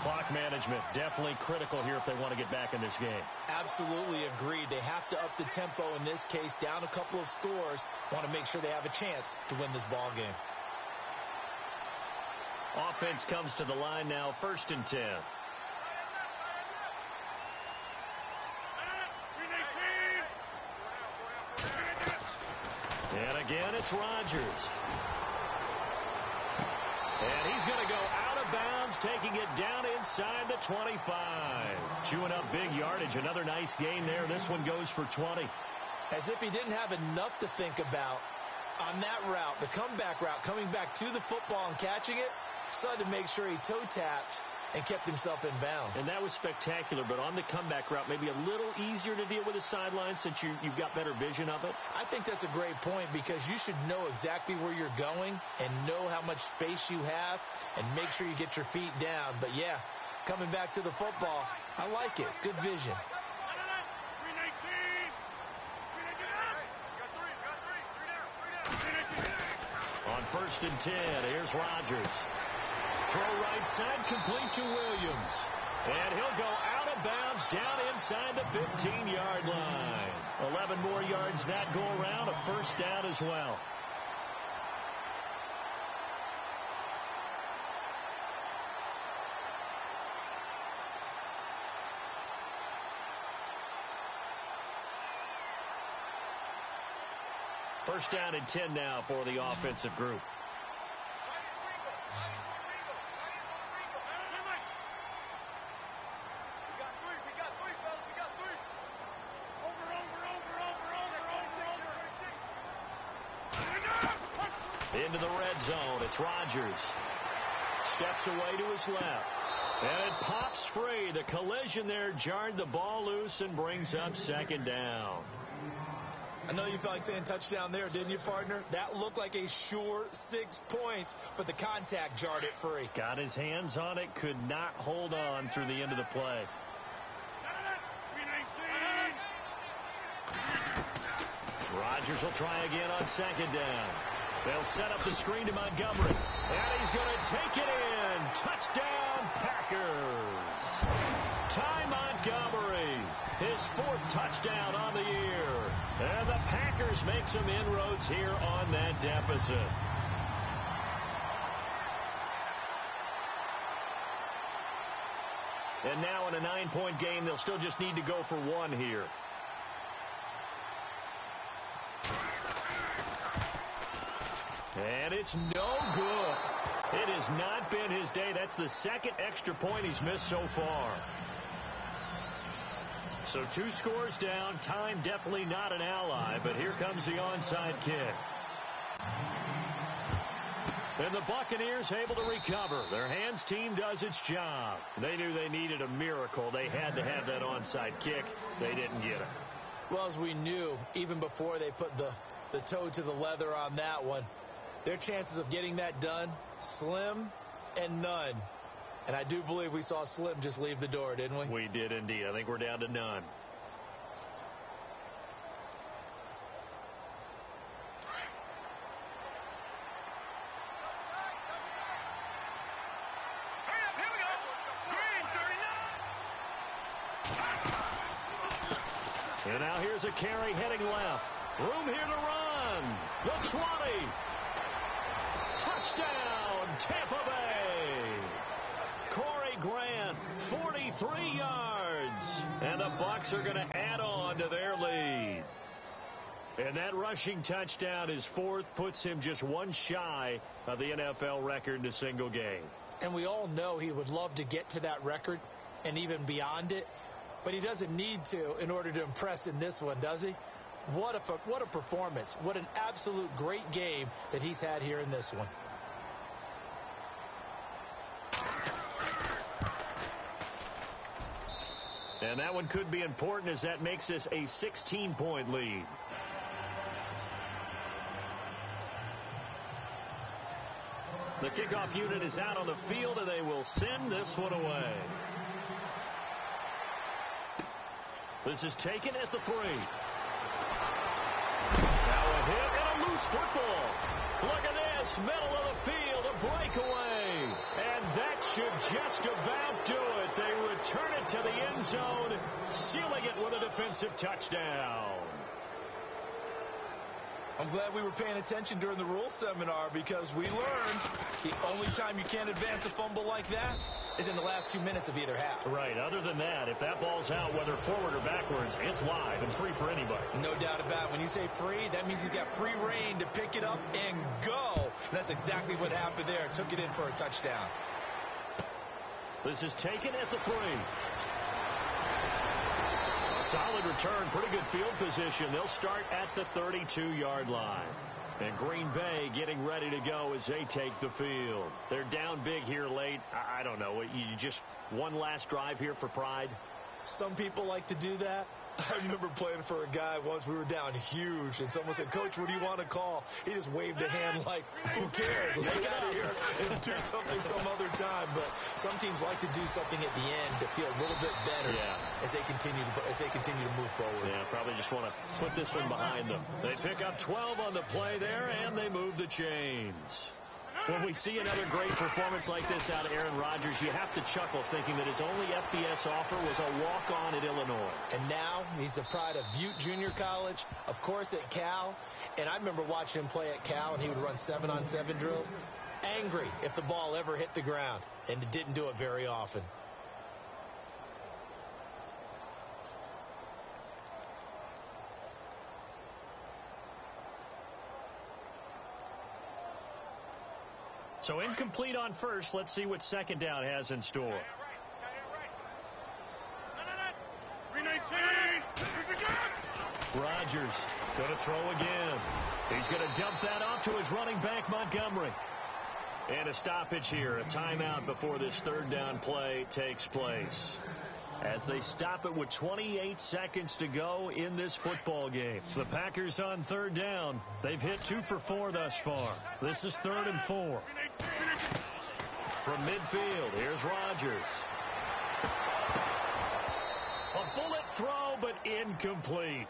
Clock management definitely critical here if they want to get back in this game. Absolutely agreed. They have to up the tempo in this case, down a couple of scores. Want to make sure they have a chance to win this ball game. Offense comes to the line now, 1st and 10. And again, it's Rodgers. And he's going to go out of bounds, taking it down inside the 25. Chewing up big yardage. Another nice gain there. This one goes for 20. As if he didn't have enough to think about on that route, the comeback route, coming back to the football and catching it, decided to make sure he toe-tapped and kept himself in bounds. And that was spectacular, but on the comeback route, maybe a little easier to deal with the sideline since you've got better vision of it. I think that's a great point because you should know exactly where you're going and know how much space you have and make sure you get your feet down. But, yeah, coming back to the football, I like it. Good vision. On 1st and 10, here's Rodgers. Throw right side, complete to Williams. And he'll go out of bounds down inside the 15-yard line. 11 more yards that go around, a 1st down as well. First down and 10 now for the offensive group. Into the red zone. It's Rodgers. Steps away to his left. And it pops free. The collision there jarred the ball loose and brings up 2nd down. I know you felt like saying touchdown there, didn't you, partner? That looked like a sure 6 points, but the contact jarred it free. Got his hands on it, could not hold on through the end of the play. Rodgers will try again on 2nd down. They'll set up the screen to Montgomery. And he's going to take it in. Touchdown, Packers. Ty Montgomery, his 4th touchdown on the year. And the Packers make some inroads here on that deficit. And now in a 9-point game, they'll still just need to go for 1 here. And it's no good. It has not been his day. That's the 2nd extra point he's missed so far. So 2 scores down. Time definitely not an ally, but here comes the onside kick. And the Buccaneers able to recover. Their hands team does its job. They knew they needed a miracle. They had to have that onside kick. They didn't get it. Well, as we knew, even before they put the toe to the leather on that one, their chances of getting that done, slim and none. And I do believe we saw Slim just leave the door, didn't we? We did indeed. I think we're down to none. And now here's a carry heading left. Room here to run. The 20. Touchdown, Tampa Bay. Corey Grant, 43 yards. And the Bucs are going to add on to their lead. And that rushing touchdown, his 4th, puts him just 1 shy of the NFL record in a single game. And we all know he would love to get to that record and even beyond it. But he doesn't need to in order to impress in this one, does he? What a performance. What an absolute great game that he's had here in this one. And that one could be important as that makes this a 16-point lead. The kickoff unit is out on the field, and they will send this one away. This is taken at the 3. Now a hit and a loose football. Look at this, middle of the field, a breakaway. And that should just about do it. They return it to the end zone, sealing it with a defensive touchdown. I'm glad we were paying attention during the rules seminar because we learned the only time you can't advance a fumble like that is in the last 2 minutes of either half. Right. Other than that, if that ball's out, whether forward or backwards, it's live and free for anybody. No doubt about it. When you say free, that means he's got free reign to pick it up and go. And that's exactly what happened there. Took it in for a touchdown. This is taken at the 3. Solid return, pretty good field position. They'll start at the 32-yard line. And Green Bay getting ready to go as they take the field. They're down big here late. I don't know. You just one last drive here for pride? Some people like to do that. I remember playing for a guy once. We were down huge, and someone said, "Coach, what do you want to call?" He just waved a hand like, "Who cares? Let's get out of here and do something some other time." But some teams like to do something at the end to feel a little bit better as they continue to move forward. Yeah, probably just want to put this one behind them. They pick up 12 on the play there, and they move the chains. When we see another great performance like this out of Aaron Rodgers, you have to chuckle thinking that his only FBS offer was a walk-on at Illinois. And now he's the pride of Butte Junior College, of course at Cal. And I remember watching him play at Cal, and he would run 7-on-7 drills. Angry if the ball ever hit the ground, and it didn't do it very often. So incomplete on first. Let's see what second down has in store. Rodgers going to throw again. He's going to dump that off to his running back, Montgomery. And a stoppage here, a timeout before this third down play takes place. As they stop it with 28 seconds to go in this football game. The Packers on third down. They've hit 2 for 4 thus far. This is 3rd and 4. From midfield, here's Rodgers. A bullet throw, but incomplete.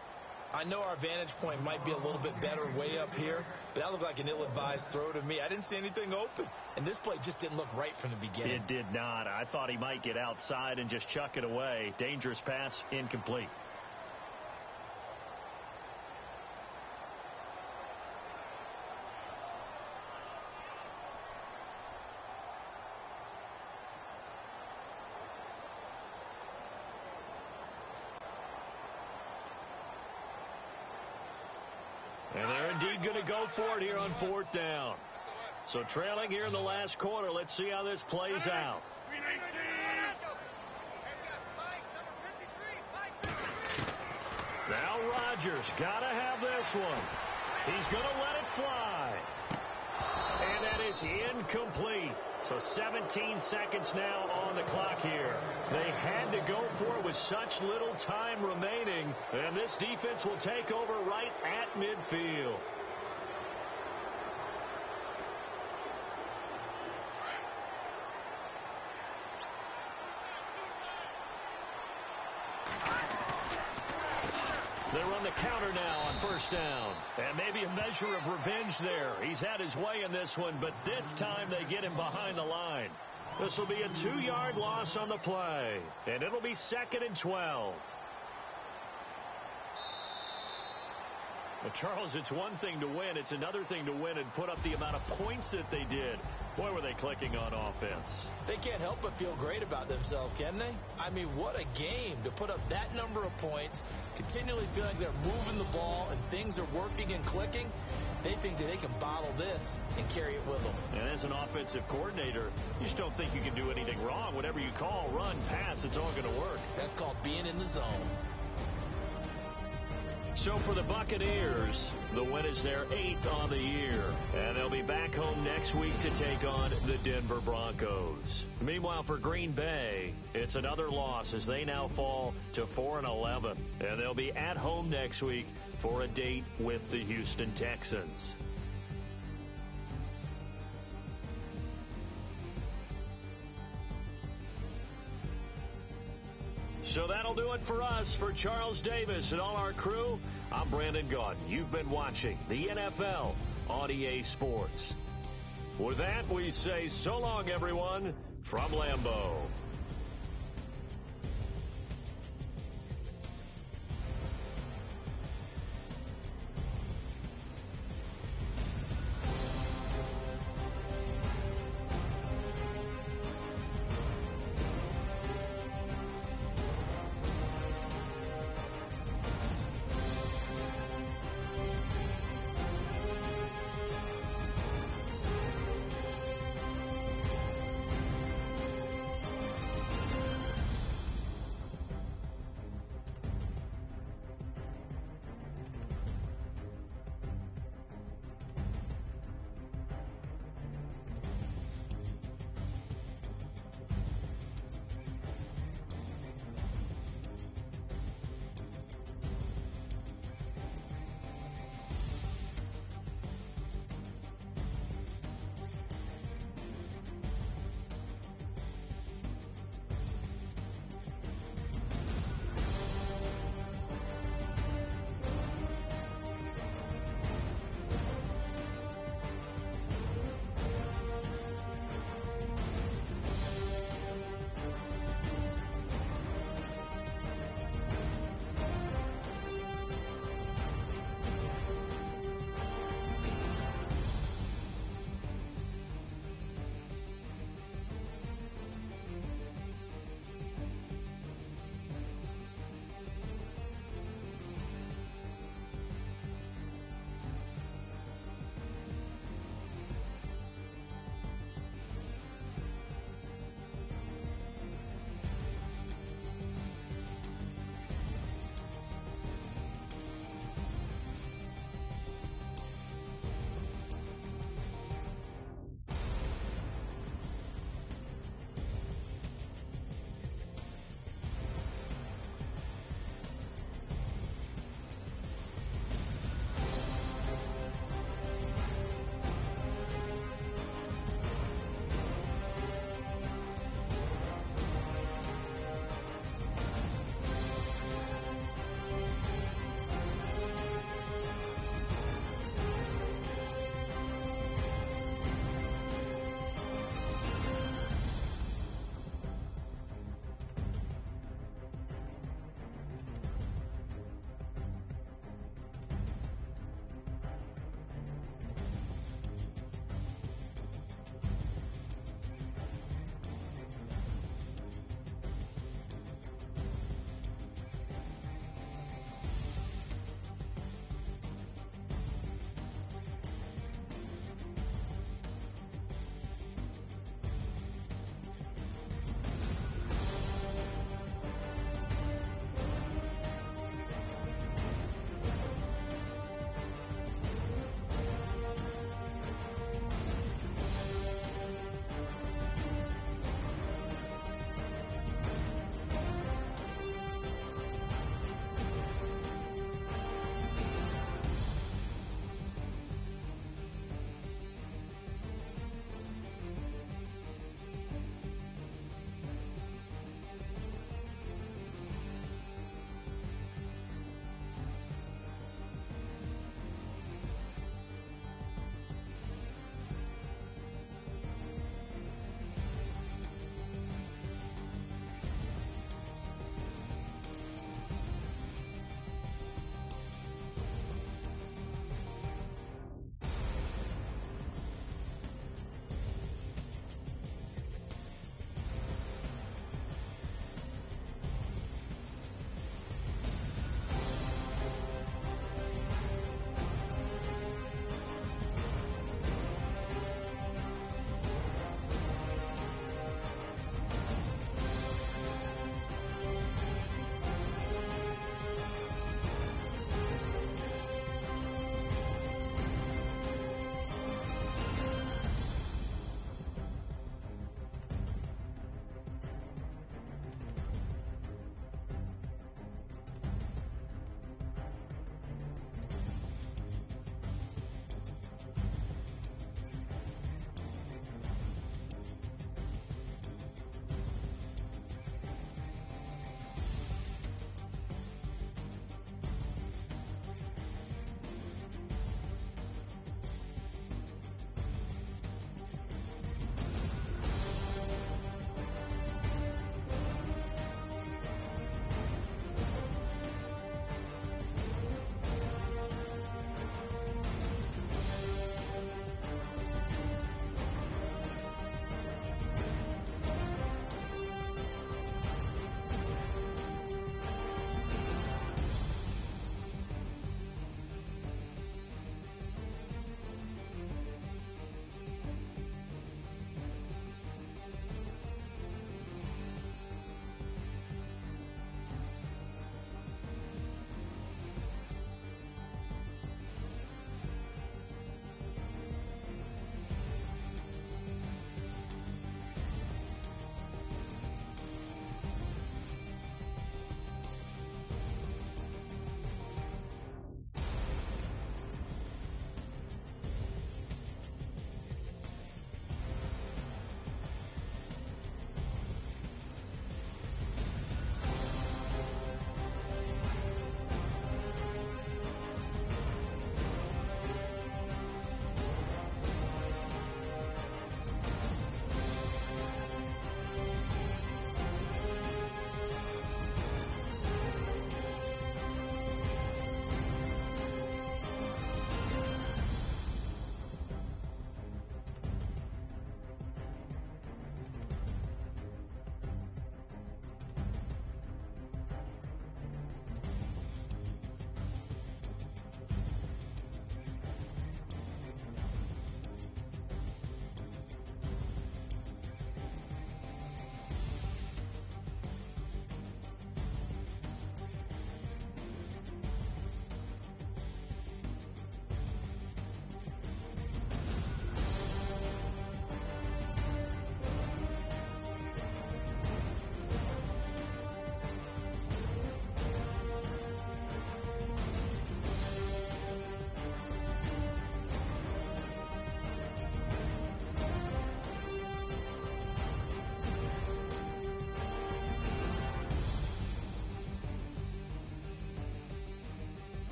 I know our vantage point might be a little bit better way up here, but that looked like an ill-advised throw to me. I didn't see anything open, and this play just didn't look right from the beginning. It did not. I thought he might get outside and just chuck it away. Dangerous pass, incomplete. And they're indeed going to go for it here on 4th down. So trailing here in the last quarter. Let's see how this plays out. Now Rodgers got to have this one. He's going to let it fly. And that is incomplete. So 17 seconds now on the clock here. They had to go for it with such little time remaining. And this defense will take over right at midfield. They run the counter now on 1st down. And maybe a measure of revenge there. He's had his way in this one, but this time they get him behind the line. This will be a 2-yard loss on the play. And it'll be 2nd and 12. Well, Charles, it's one thing to win. It's another thing to win and put up the amount of points that they did. Boy, were they clicking on offense. They can't help but feel great about themselves, can they? I mean, what a game to put up that number of points, continually feel like they're moving the ball and things are working and clicking. They think that they can bottle this and carry it with them. And as an offensive coordinator, you just don't think you can do anything wrong. Whatever you call, run, pass, it's all going to work. That's called being in the zone. So for the Buccaneers, the win is their 8th on the year. And they'll be back home next week to take on the Denver Broncos. Meanwhile, for Green Bay, it's another loss as they now fall to 4-11. And they'll be at home next week for a date with the Houston Texans. So that'll do it for us. For Charles Davis and all our crew, I'm Brandon Gaudin. You've been watching the NFL on EA Sports. With that, we say so long, everyone, from Lambeau.